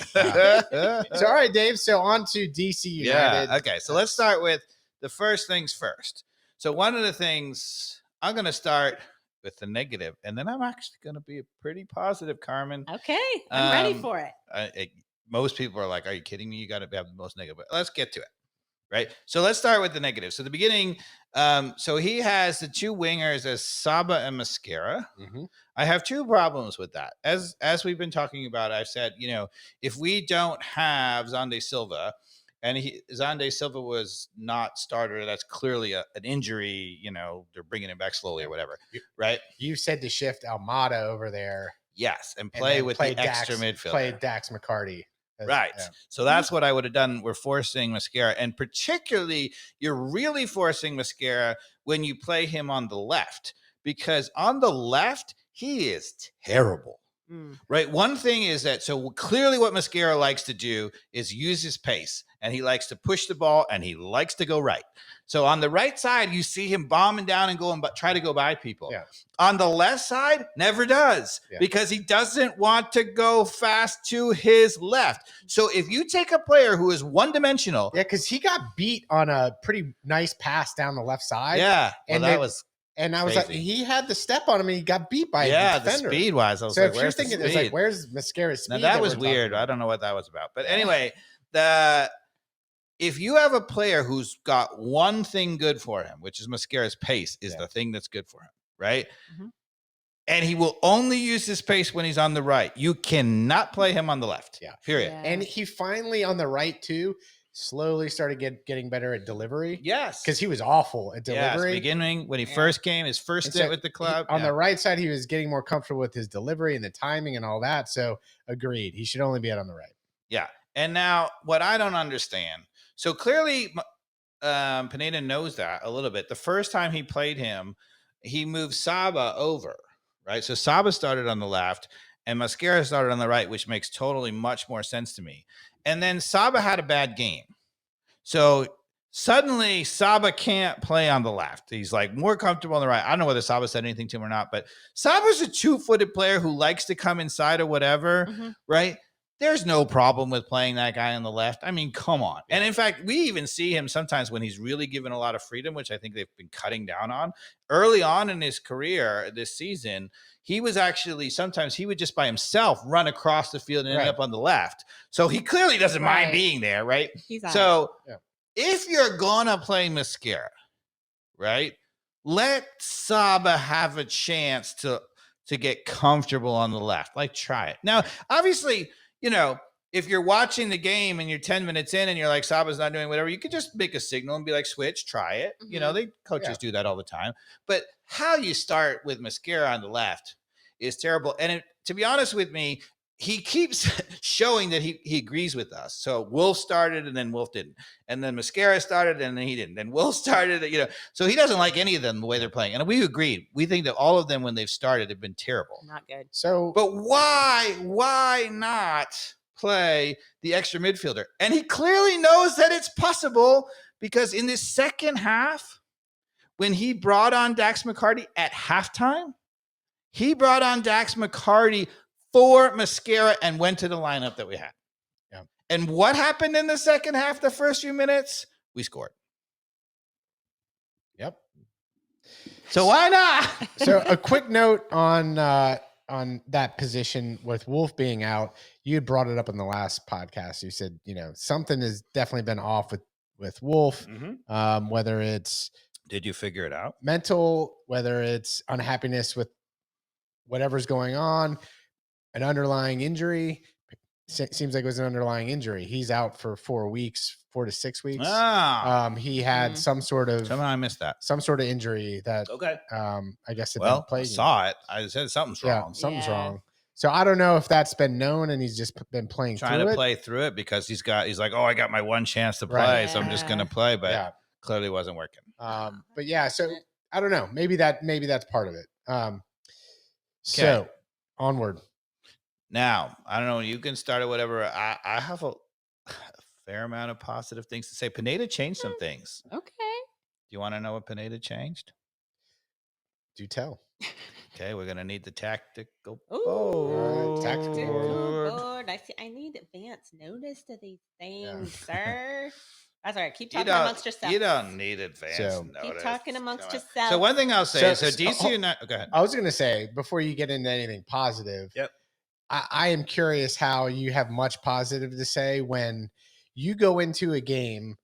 So, all right, Dave. So on to DC United. Yeah. Okay. So let's start with the first things first. So one of the things I'm going to start with the negative, and then I'm actually going to be pretty positive, Carmen. Okay. I'm ready for it. Most people are like, "Are you kidding me? You got to have the most negative." But let's get to it. Right. So let's start with the negative. So the beginning. So he has the two wingers as Saba and Mascara. Mm-hmm. I have two problems with that. As we've been talking about, I've said, if we don't have Xande Silva, and Xande Silva was not starter, that's clearly an injury. They're bringing him back slowly or whatever, right? You said to shift Almada over there. Yes, and play with the extra midfielder. Play Dax McCarty. Right. Yeah. So that's what I would have done. We're forcing Mascara. And particularly, you're really forcing Mascara when you play him on the left. Because on the left, he is terrible. Right. One thing is that, so clearly what Mascara likes to do is use his pace. And he likes to push the ball and he likes to go right. So on the right side, you see him bombing down and going, but try to go by people. Yeah. On the left side, never does because he doesn't want to go fast to his left. So if you take a player who is one-dimensional. Yeah, because he got beat on a pretty nice pass down the left side. Yeah. Well, and that was And I was like, he had the step on him and he got beat by a defender. The speed wise. I was so like, if you're thinking, it's like, where's Mascara's speed? Now that was weird. I don't know what that was about. But anyway, if you have a player who's got one thing good for him, which is Mascara's pace, is the thing that's good for him, right? Mm-hmm. And he will only use his pace when he's on the right. You cannot play him on the left. Yeah. Period. Yeah. And he finally on the right too slowly started getting better at delivery. Yes. Because he was awful at delivery. Yes, beginning when he first came, his first stint with the club. On the right side, he was getting more comfortable with his delivery and the timing and all that. So agreed. He should only be out on the right. Yeah. And now what I don't understand. So clearly Pineda knows that a little bit. The first time he played him, he moved Saba over, right? So Saba started on the left and Mascara started on the right, which makes totally much more sense to me. And then Saba had a bad game. So suddenly Saba can't play on the left. He's like more comfortable on the right. I don't know whether Saba said anything to him or not, but Saba's a 2-footed player who likes to come inside or whatever, right? There's no problem with playing that guy on the left. I mean, come on. And in fact, we even see him sometimes when he's really given a lot of freedom, which I think they've been cutting down on. Early on in his career this season, he was actually, sometimes he would just by himself run across the field and end up on the left. So he clearly doesn't mind being there, right? So if you're going to play Mascara, right, let Saba have a chance to get comfortable on the left. Like, try it. Now, obviously, if you're watching the game and you're 10 minutes in and you're like, Saba's not doing whatever, you could just make a signal and be like, switch, try it. Mm-hmm. Coaches do that all the time. But how you start with Mascara on the left is terrible. And to be honest with me, he keeps showing that he agrees with us. So Wolf started and then Wolf didn't. And then Mascara started and then he didn't. Then Wolf started, so he doesn't like any of them the way they're playing. And we agreed. We think that all of them when they've started have been terrible. Not good. So, but why not play the extra midfielder? And he clearly knows that it's possible because in this second half, when he brought on Dax McCarty at halftime, he brought on Dax McCarty for Mascara and went to the lineup that we had. Yeah. And what happened in the second half, the first few minutes? We scored. Yep. So why not? So a quick note on that position with Wolf being out. You had brought it up in the last podcast. You said, something has definitely been off with Wolf, whether it's. Did you figure it out? Mental, whether it's unhappiness with whatever's going on, an underlying injury. Seems like it was an underlying injury. He's out for 4 weeks, 4 to 6 weeks. He had some sort of. Somehow I missed that. Some sort of injury that. Okay. I guess. I saw it. I said something's wrong. Yeah, something's wrong. So I don't know if that's been known and he's just been playing trying through to it. play through it because he's like, I got my one chance to play, so I'm just going to play, but clearly wasn't working. But yeah, so I don't know. Maybe that's part of it. So onward. Now, I don't know. You can start or whatever. I have a fair amount of positive things to say. Pineda changed some things. Okay. Do you want to know what Pineda changed? Do tell. Okay, we're gonna need the tactical Ooh, tactical tactical board. board. I need advance notice to these things, sir. That's all right. Keep You talking amongst yourselves. you don't need advance So- notice. Keep talking amongst Come on. yourselves. So one thing I'll say is, so So- DC United. Go ahead. I was going to say, before you get into anything positive, Yep. I am curious how you have much positive to say when you go into a game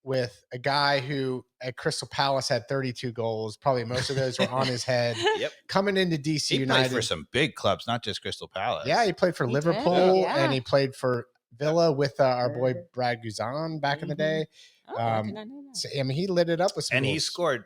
with a guy who at Crystal Palace had 32 goals. Probably most of those were on his head. Yep. Coming into DC He United. played for some big clubs, not just Crystal Palace. Yeah, he played for He did, Liverpool yeah. and he played for Villa with our boy Brad Guzan back in the day. Oh, I did not know that. So, I mean, he lit it up with some And he goals. scored.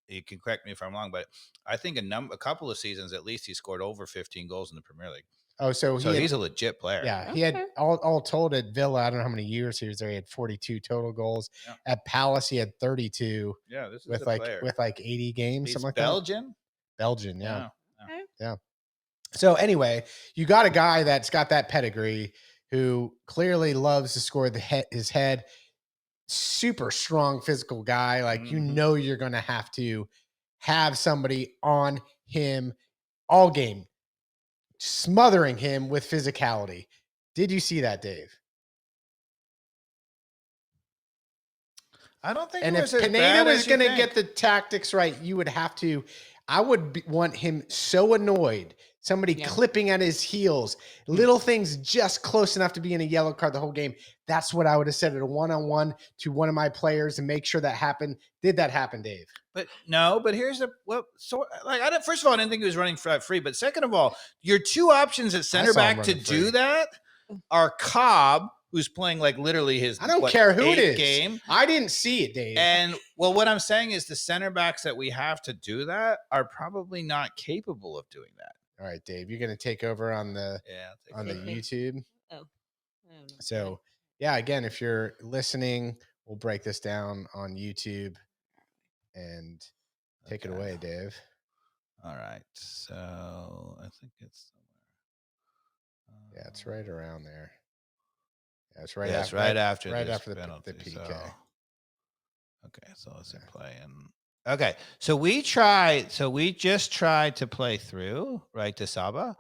You can correct me if I'm wrong, but I think a couple of seasons at least he scored over 15 goals in the Premier League. Oh, so he's a legit player. Yeah, he had all told at Villa. I don't know how many years he was there. He had 42 total goals. Yeah. At Palace, he had 32. Yeah, this is with a like player. with like 80 games, He's something like Belgian. that. Belgian, yeah. Okay. Yeah. So anyway, you got a guy that's got that pedigree who clearly loves to score his head. Super strong physical guy. Like you know you're going to have somebody on him all game, smothering him with physicality. Did you see that, Dave? I don't think. And it if was as Pineda bad was as you going to think. get the tactics right, you would have to. I would want him so annoyed. Somebody clipping at his heels, little things just close enough to be in a yellow card the whole game. That's what I would have said at a one-on-one to one of my players and make sure that happened. Did that happen, Dave? But no, but here's first of all, I didn't think he was running free. But second of all, your two options at center saw him back to running do free. that are Cobb, who's playing like literally his I don't care who it is. game. I didn't see it, Dave. And well, what I'm saying is the center backs that we have to do that are probably not capable of doing that. All right, Dave, you're going to take over on the YouTube. Oh. So, yeah, again, if you're listening, we'll break this down on YouTube and take it away, Dave. All right. So, I think it's somewhere. Yeah, it's right around there. Yeah, it's right after the penalty. PK. Okay, so let's play and okay. So we just tried to play through, right, to Saba.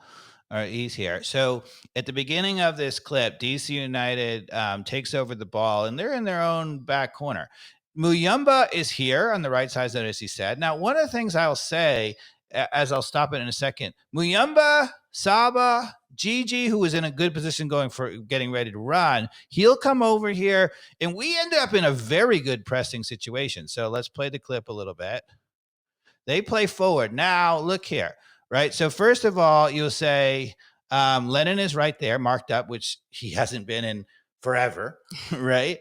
All right, he's here. So at the beginning of this clip, DC United takes over the ball, and they're in their own back corner. Muyumba is here on the right side, as he said. Now, one of the things I'll say, as I'll stop it in a second, Muyumba, Saba, Gigi, who is in a good position getting ready to run, he'll come over here, and we end up in a very good pressing situation. So let's play the clip a little bit. They play forward. Now, look here, right? So first of all, you'll say Lennon is right there, marked up, which he hasn't been in forever, right?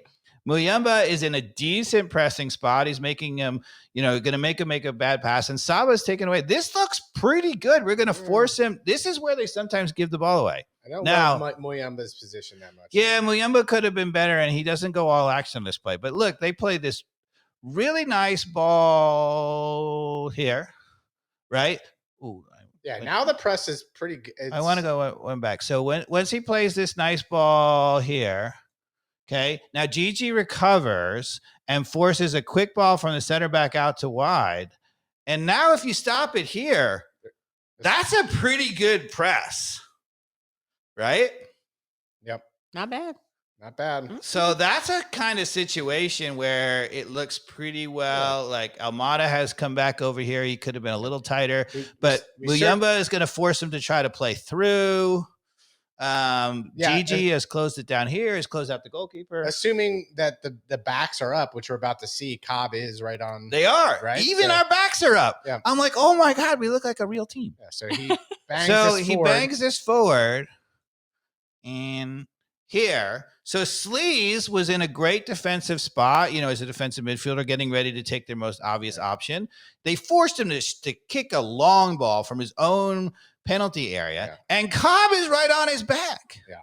Muyumba is in a decent pressing spot. He's making him, going to make him make a bad pass. And Saba's taken away. This looks pretty good. We're going to force him. This is where they sometimes give the ball away. I don't love Muyumba's position that much. Yeah, Muyumba could have been better, and he doesn't go all action on this play. But look, they play this really nice ball here, right? Ooh, now the press is pretty good. I want to go one back. So once he plays this nice ball here, okay, now Gigi recovers and forces a quick ball from the center back out to wide. And now if you stop it here, that's a pretty good press, right? Yep. Not bad. Not bad. So that's a kind of situation where it looks pretty well. Yeah. Like Almada has come back over here. He could have been a little tighter, but Muyumba is going to force him to try to play through. Gigi has closed it down here. Has closed out the goalkeeper. Assuming that the backs are up, which we're about to see, Cobb is right on. They are. Right? Even our backs are up. Yeah. I'm like, oh my God, we look like a real team. Yeah, so he bangs this forward and here. So Sleaze was in a great defensive spot, as a defensive midfielder getting ready to take their most obvious option. They forced him to kick a long ball from his own penalty area, and Cobb is right on his back. Yeah.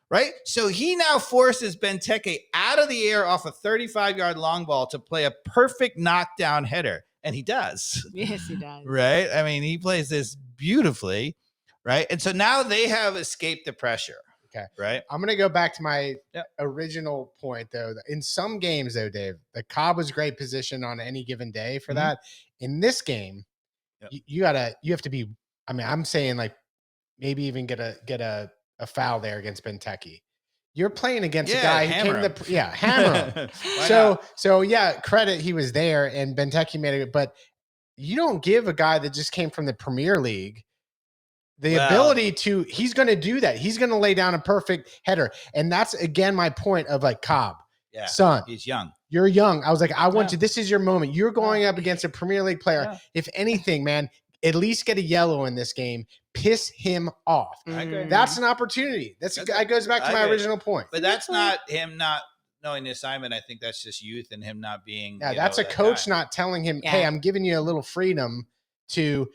Right? So he now forces Benteke out of the air off a 35-yard long ball to play a perfect knockdown header. And he does. Yes, he does. Right? I mean, he plays this beautifully. Right? And so now they have escaped the pressure. Okay. Right. I'm going to go back to my original point, though. In some games, though, Dave, the Cobb was great position on any given day for that. In this game, you have to be. I mean, I'm saying like maybe even get a foul there against Benteke. You're playing against a guy who hammer came hammer him. Why so yeah, credit he was there and Benteke made it, but you don't give a guy that just came from the Premier League the ability to. He's going to do that. He's going to lay down a perfect header, and that's again my point of like Cobb. Yeah, son, he's young. You're young. I was like, I want you. This is your moment. You're going up against a Premier League player. Yeah. If anything, man, at least get a yellow in this game. Piss him off. I agree. That's an opportunity. That goes back to my original point. But that's not him not knowing the assignment. I think that's just youth and him not being. Yeah, that's a coach not telling him, hey, I'm giving you a little freedom to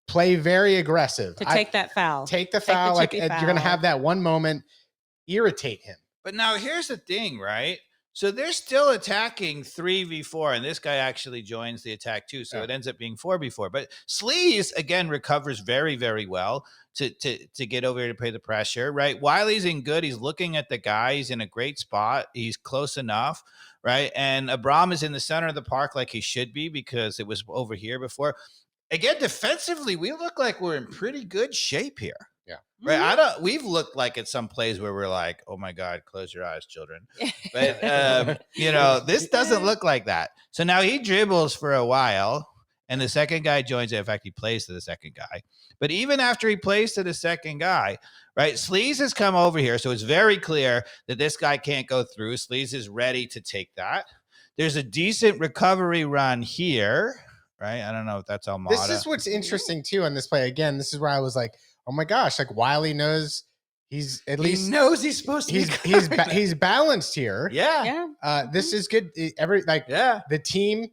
play very aggressive. Take that foul. Take the foul. Like you're going to have that one moment, irritate him. But now here's the thing, right? So they're still attacking 3v4, and this guy actually joins the attack too. So it ends up being 4v4. But Sleaze, again, recovers very, very well to get over here to play the pressure, right? Wiley's in good. He's looking at the guy. He's in a great spot. He's close enough, right? And Abram is in the center of the park like he should be because it was over here before. Again, defensively, we look like we're in pretty good shape here. Yeah. Right. We've looked like at some plays where we're like, oh my God, close your eyes, children. But, this doesn't look like that. So now he dribbles for a while and the second guy joins it. In fact, he plays to the second guy. But even after he plays to the second guy, right, Sleaze has come over here. So it's very clear that this guy can't go through. Sleaze is ready to take that. There's a decent recovery run here, right? I don't know if that's Almada. This is what's interesting too on this play. Again, this is where I was like, oh my gosh, like Wiley knows he's at least he knows he's supposed to he's balanced here. Yeah. This is good. The team,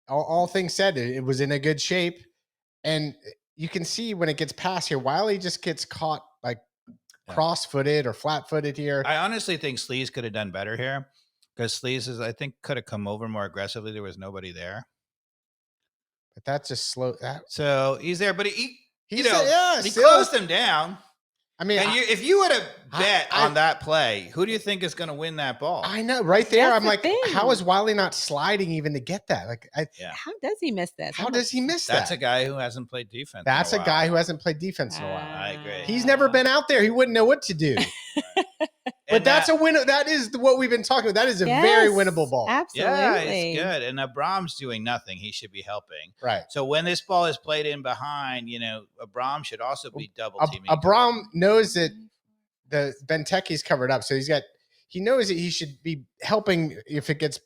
all things said, it was in a good shape. And you can see when it gets past here, Wiley just gets caught like cross-footed or flat-footed here. I honestly think Sleaze could have done better here because Sleaze I think could have come over more aggressively. There was nobody there. But that's just slow. So he's there, but he still closed him down. I mean, if you would have bet on that play, who do you think is going to win that ball? I know, right there. That's I'm the like, thing. how is Wiley not sliding even to get that? Like, How does he miss this? How does he miss that? That's a guy who hasn't played defense. That's a guy who hasn't played defense in a while. I agree. He's never been out there. He wouldn't know what to do. But that's a win. That is what we've been talking about. That is a very winnable ball. Absolutely. Yeah, it's good. And Abram's doing nothing. He should be helping. Right. So when this ball is played in behind, Abram should also be double teaming. Abram knows that the Benteke's covered up. So he knows that he should be helping if it gets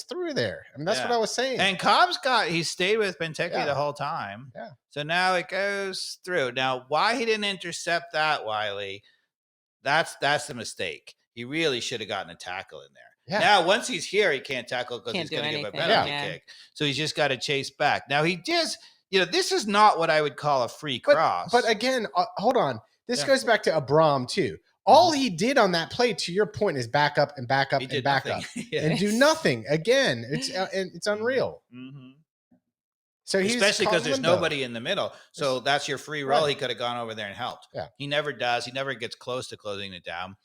through there. I mean, that's what I was saying. And Cobb's he stayed with Benteke the whole time. Yeah. So now it goes through. Now, why he didn't intercept that, Wiley, that's the mistake. He really should have gotten a tackle in there. Yeah. Now, once he's here, he can't tackle because he's going to give a penalty kick. So he's just got to chase back. Now, he just, this is not what I would call a free cross. But again, hold on. This goes back to Abram, too. All he did on that play, to your point, is back up and back up and back up and do nothing. Again, it's unreal. Mm-hmm. So especially because there's nobody in the middle. So that's your free roll. Right. He could have gone over there and helped. Yeah. He never does. He never gets close to closing it down.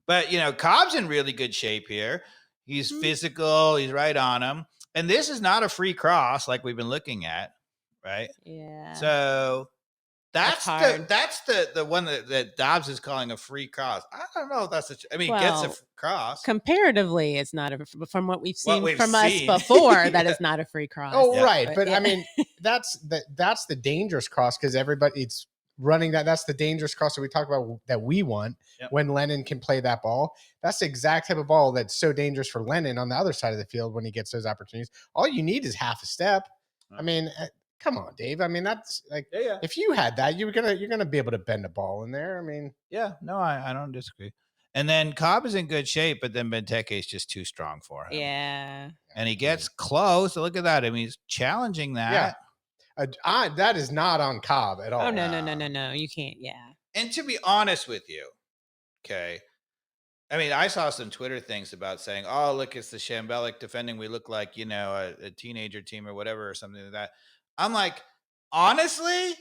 But, Cobb's in really good shape here. He's physical. He's right on him. And this is not a free cross like we've been looking at, right? Yeah. So that's the one that Dobbs is calling a free cross. I don't know if that's gets a cross. Comparatively, it's not from what we've seen from us before. That is not a free cross. Oh, right. But I mean, that's the dangerous cross because it's running that. That's the dangerous cross that we talk about that we want when Lennon can play that ball. That's the exact type of ball that's so dangerous for Lennon on the other side of the field when he gets those opportunities. All you need is half a step. I mean, come on, Dave. I mean, that's like if you had that, you're gonna be able to bend a ball in there. I mean, I don't disagree. And then Cobb is in good shape, but then Benteke is just too strong for him. Yeah, and he gets close. Look at that. I mean, he's challenging that. Yeah, that is not on Cobb at all. Oh no, you can't. Yeah. And to be honest with you, okay. I mean, I saw some Twitter things about saying, "Oh, look, it's the Shambelic defending. We look like a teenager team or whatever or something like that." I'm like, honestly,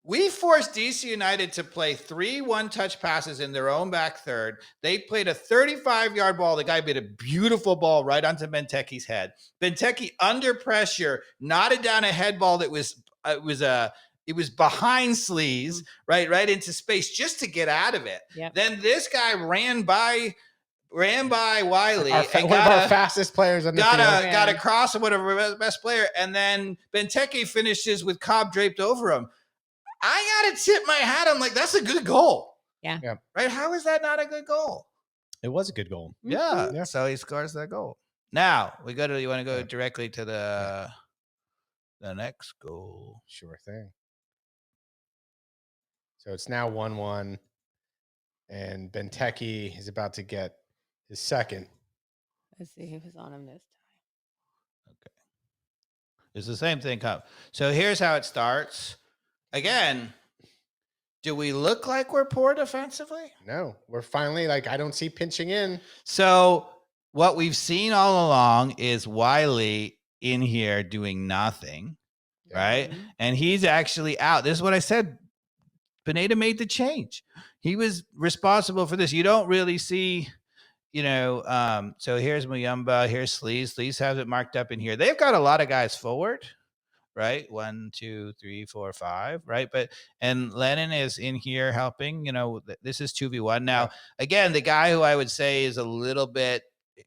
we forced DC United to play 3 one-touch passes in their own back third. They played a 35-yard ball. The guy made a beautiful ball right onto Benteke's head. Benteke, under pressure, knotted down a head ball that was it was behind Sleaze, right into space just to get out of it. Yep. Then this guy ran by Wiley One of our fastest players on the field. got across or whatever, best player, and then Benteke finishes with Cobb draped over him. I gotta tip my hat. I'm like, that's a good goal. Yeah. Right? How is that not a good goal? It was a good goal. Yeah. Yeah. So he scores that goal. Now you want to go directly to the next goal. Sure thing. So it's now 1-1, and Benteke is about to get his second. Let's see who was on him this time. Okay. It's the same thing. So here's how it starts. Again, do we look like we're poor defensively? No, we're finally I don't see pinching in. So what we've seen all along is Wiley in here doing nothing, right? Mhm. And he's actually out. This is what I said. Pineda made the change. He was responsible for this. You don't really see, so here's Muyumba, here's Sleaze. Sleaze has it marked up in here. They've got a lot of guys forward, right? 1, 2, 3, 4, 5, right? And Lennon is in here helping. This is 2v1. Now, again, the guy who I would say is a little bit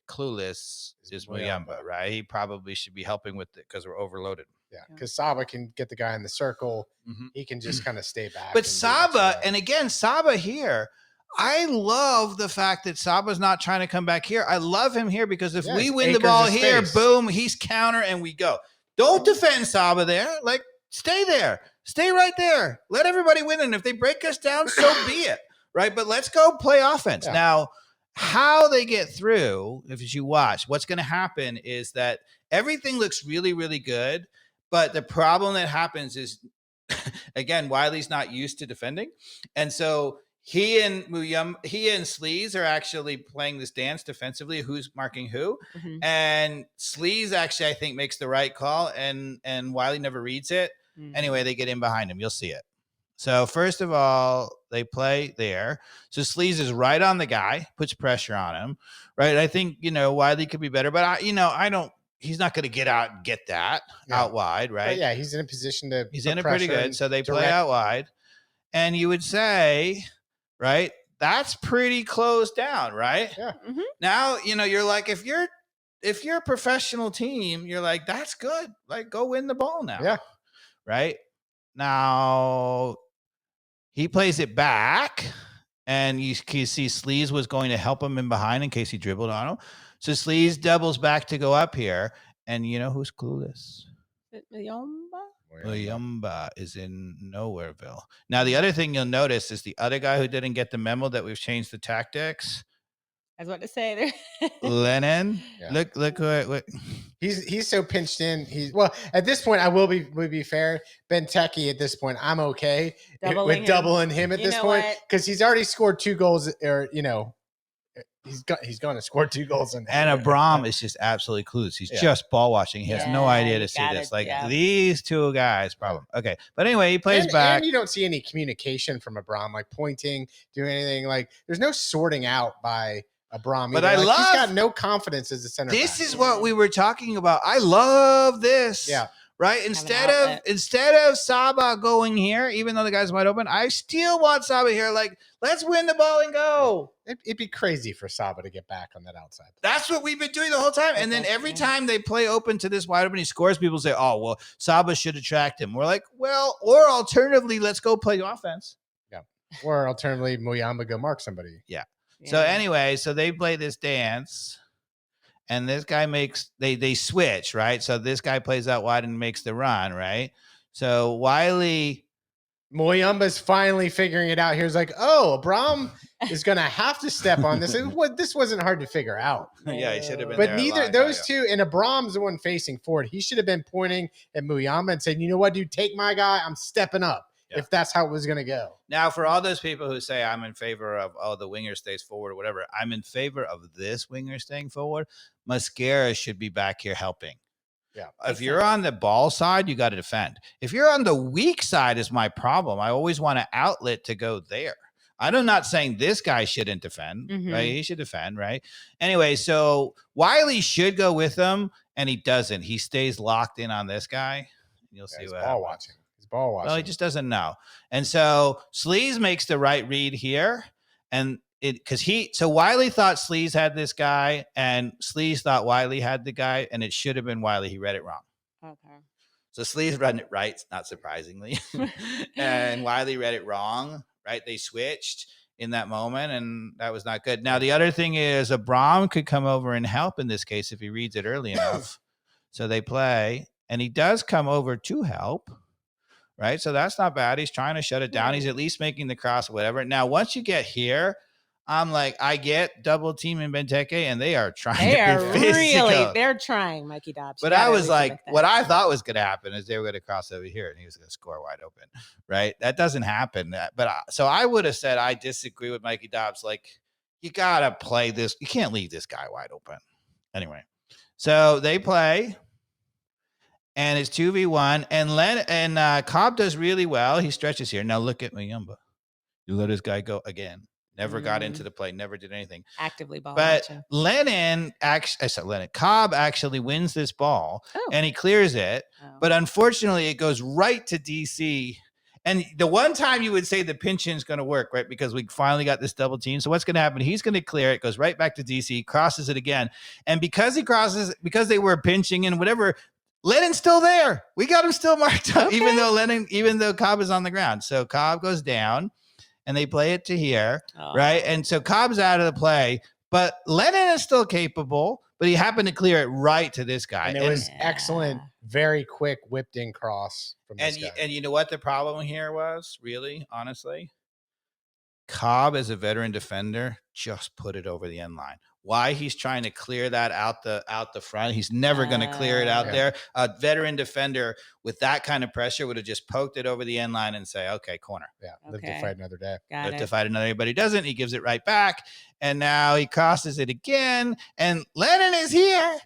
clueless is Muyumba, right? He probably should be helping with it because we're overloaded. Yeah, because Saba can get the guy in the circle. Mm-hmm. He can just kind of stay back. But Saba, and again, Saba here, I love the fact that Saba's not trying to come back here. I love him here because if we win the ball here, boom, he's counter and we go. Don't defend Saba there. Stay there. Stay right there. Let everybody win. And if they break us down, so be it. Right? But let's go play offense. Yeah. Now, how they get through, if you watch, what's going to happen is that everything looks really, really good. But the problem that happens is, again, Wiley's not used to defending. And so he and Sleaze are actually playing this dance defensively, who's marking who. Mm-hmm. And Sleaze actually, I think, makes the right call, and Wiley never reads it. Mm-hmm. Anyway, they get in behind him. You'll see it. So first of all, they play there. So Sleaze is right on the guy, puts pressure on him, right? I think, Wiley could be better, but I don't. He's not going to get out and get that out wide, right? But yeah, he's in a position to. He's in it pretty good. So they play out wide. And you would say, right, that's pretty closed down, right? Yeah. Mm-hmm. Now, you're like, if you're a professional team, you're like, that's good. Go win the ball now. Yeah. Right? Now, he plays it back. And you see Sleaze was going to help him in behind in case he dribbled on him. So Sleaze doubles back to go up here. And you know who's clueless? Muyumba is in Nowhereville. Now, the other thing you'll notice is the other guy who didn't get the memo that we've changed the tactics. I was about to say there. Lennon. Yeah. Look what he's so pinched in. At this point, I will be fair. Benteke at this point, I'm okay with doubling him at this point because he's already scored 2 goals, or he's going to score 2 goals in. And Abram is just absolutely clueless. He's just ball watching. He has no idea to see this. These 2 guys, problem. Okay, but anyway, he plays back. And you don't see any communication from Abram, pointing, doing anything. There's no sorting out by Abram. But he's got no confidence as a center. This is what we were talking about. I love this. Yeah. Right. Instead of Saba going here, even though the guy's wide open, I still want Saba here. Let's win the ball and go. It'd be crazy for Saba to get back on that outside. That's what we've been doing the whole time. And then every time they play open to this wide open, he scores. People say, "Oh, well, Saba should attract him." We're like, well, or alternatively, let's go play offense. Yeah. Or alternatively, Muyumba go mark somebody. Yeah. So anyway, they play this dance. And this guy they switch, right? So this guy plays out wide and makes the run, right? So Muyumba's finally figuring it out. Here's Abram is going to have to step on this. This wasn't hard to figure out. Yeah, he should have been. But neither those two, and Abram's the one facing forward. He should have been pointing at Muyumba and saying, "You know what, dude? Take my guy. I'm stepping up." Yeah. If that's how it was going to go. Now, for all those people who say I'm in favor of, the winger stays forward or whatever, I'm in favor of this winger staying forward. Mascara should be back here helping. Yeah. If you're on the ball side, you got to defend. If you're on the weak side is my problem. I always want an outlet to go there. I'm not saying this guy shouldn't defend, right? He should defend, right? Anyway, so Wiley should go with him, and he doesn't. He stays locked in on this guy. You'll see what ball watching. ball watching. Well, he just doesn't know. And so Sleaze makes the right read here. And so Wiley thought Sleaze had this guy, and Sleaze thought Wiley had the guy, and it should have been Wiley. He read it wrong. Okay. So Sleaze read it right, not surprisingly. And Wiley read it wrong, right? They switched in that moment, and that was not good. Now, the other thing is Abram could come over and help in this case if he reads it early enough. So they play, and he does come over to help, right? So that's not bad. He's trying to shut it down. He's at least making the cross, whatever. Now, once you get here, I'm like, I get double team in Benteke, and they are trying to be physical. They're trying, Mikey Dobbs. But I was like, what I thought was going to happen is they were going to cross over here, and he was going to score wide open, right? That doesn't happen. So I would have said I disagree with Mikey Dobbs. Like, you got to play this. You can't leave this guy wide open. Anyway, so they play. And it's 2v1. And Cobb does really well. He stretches here. Now look at Mayumba. You let this guy go again. Never got into the play. Never did anything. Actively ball. But Cobb actually wins this ball. And he clears it. But unfortunately, it goes right to DC. And the one time you would say the pinch-in is going to work, right? Because we finally got this double team. So what's going to happen? He's going to clear it, goes right back to DC, crosses it again. And because they were pinching and whatever, Lennon's still there. We got him still marked up, even though Cobb is on the ground. So Cobb goes down, and they play it to here, right? And so Cobb's out of the play, but Lennon is still capable, but he happened to clear it right to this guy. And it was excellent, very quick whipped in cross from this guy. And you know what the problem here was, really, honestly? Cobb, as a veteran defender, just put it over the end line. Why he's trying to clear that out the front? He's never going to clear it out there. A veteran defender with that kind of pressure would have just poked it over the end line and say, "Okay, corner." Yeah, live to fight another day. Live to fight another day, but he doesn't. He gives it right back, and now he crosses it again. And Lennon is here,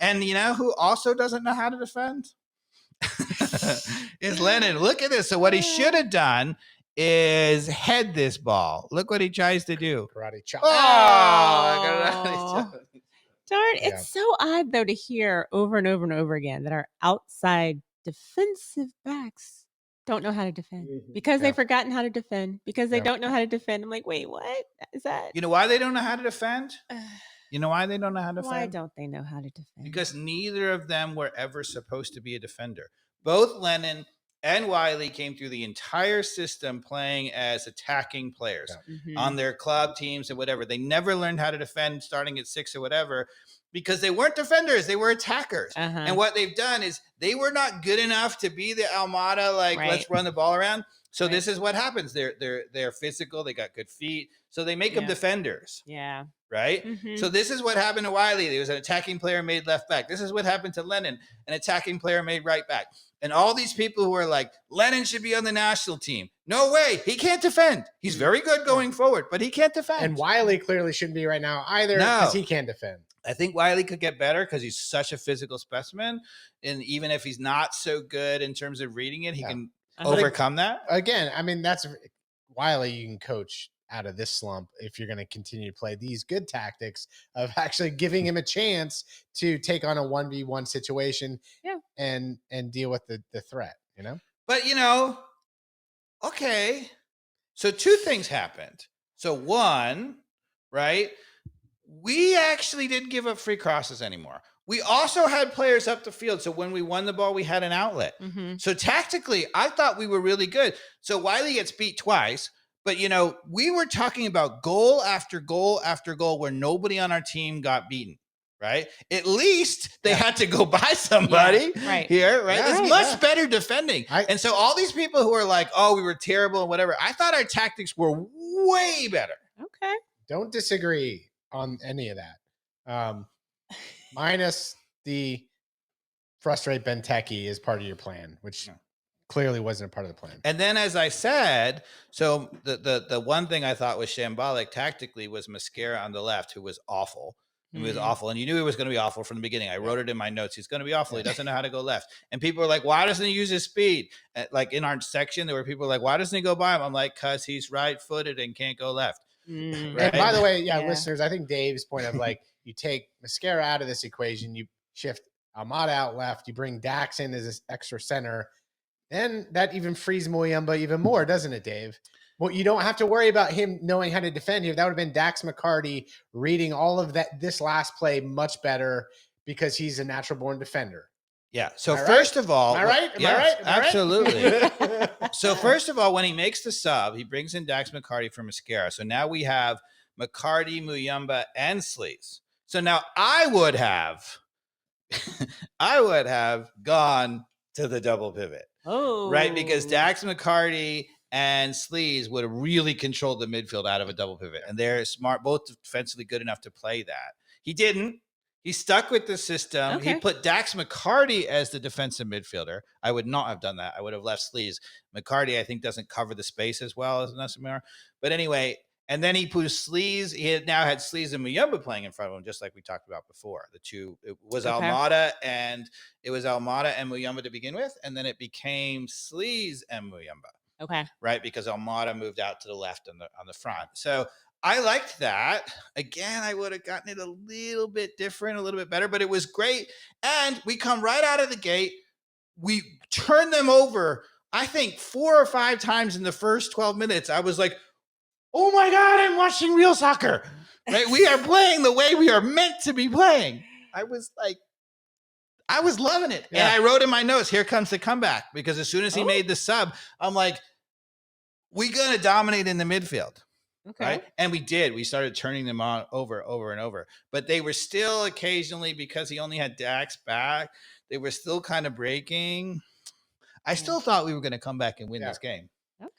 and you know who also doesn't know how to defend? Is Lennon. Look at this. So what he should have done is head this ball. Look what he tries to do. Karate chop. Darn. It's so odd, though, to hear over and over and over again that our outside defensive backs don't know how to defend because they've forgotten how to defend, because they don't know how to defend. I'm like, wait, what is that? You know why they don't know how to defend? You know why they don't know how to defend? Why don't they know how to defend? Because neither of them were ever supposed to be a defender. Both Lennon and Wiley came through the entire system playing as attacking players on their club teams and whatever. They never learned how to defend starting at 6 or whatever because they weren't defenders. They were attackers. And what they've done is they were not good enough to be the Almada, let's run the ball around. So this is what happens. They're physical. They got good feet. So they make them defenders. Yeah. Right? So this is what happened to Wiley. There was an attacking player made left back. This is what happened to Lennon, an attacking player made right back. And all these people who are like, Lennon should be on the national team. No way. He can't defend. He's very good going forward, but he can't defend. And Wiley clearly shouldn't be right now either because he can't defend. I think Wiley could get better because he's such a physical specimen. And even if he's not so good in terms of reading it, he can overcome that. Again, I mean, that's Wiley you can coach out of this slump if you're going to continue to play these good tactics of actually giving him a chance to take on a 1v1 situation and deal with the threat, you know? But, okay. So 2 things happened. So 1, right? We actually didn't give up free crosses anymore. We also had players up the field. So when we won the ball, we had an outlet. So tactically, I thought we were really good. So Wiley gets beat twice. But, we were talking about goal after goal after goal where nobody on our team got beaten, right? At least they had to go by somebody here, right? It's much better defending. And so all these people who are like, oh, we were terrible and whatever, I thought our tactics were way better. Okay. Don't disagree on any of that. Minus the frustrate Benteke is part of your plan, which clearly wasn't a part of the plan. And then, as I said, so the one thing I thought was shambolic tactically was Mascara on the left, who was awful. He was awful. And you knew he was going to be awful from the beginning. I wrote it in my notes. He's going to be awful. He doesn't know how to go left. And people were like, why doesn't he use his speed? Like in our section, there were people like, why doesn't he go by him? I'm like, because he's right-footed and can't go left. Right? And by the way, listeners, I think Dave's point of like, you take Mascara out of this equation, you shift Almada out left, you bring Dax in as this extra center. then that even frees Muyumba even more, doesn't it, Dave? Well, you don't have to worry about him knowing how to defend here. That would have been Dax McCarty reading all of that this last play much better because he's a natural born defender. Yeah. So first of all, am I right? Am yes, I right? Absolutely. So first of all, when he makes the sub, he brings in Dax McCarty for Mascara. So now we have McCarty, Muyumba, and Sleaze. So now I would have gone to the double pivot. Oh, Right, because Dax McCarty and Sleaze would have really controlled the midfield out of a double pivot, and they're smart, both defensively good enough to play that. He didn't. He stuck with the system. Okay. He put Dax McCarty as the defensive midfielder. I would not have done that. I would have left Sleaze. McCarty, I think, doesn't cover the space as well as Nessamir. But anyway, and then he put Sleaze. He had now had Sleaze and Muyumba playing in front of him, just like we talked about before. The two, it was Almada and Muyumba to begin with, and then it became Sleaze and Muyumba. Okay. Right, because Almada moved out to the left on the front. So I liked that. Again, I would have gotten it a little bit different, a little bit better, but it was great. And we come right out of the gate. We turn them over, I think 4 or 5 times in the first 12 minutes. I was like, oh my God, I'm watching real soccer. Right? We are playing the way we are meant to be playing. I was loving it. Yeah. And I wrote in my notes, here comes the comeback. Because as soon as he made the sub, I'm like, we're going to dominate in the midfield. Okay. Right? And we did. We started turning them on over and over. But they were still occasionally, because he only had Dax back, they were still kind of breaking. I still thought we were going to come back and win this game. Okay.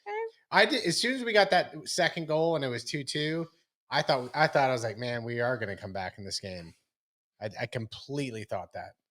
I did. As soon as we got that second goal and it was 2-2, I thought I was like, man, we are going to come back in this game. I completely thought that.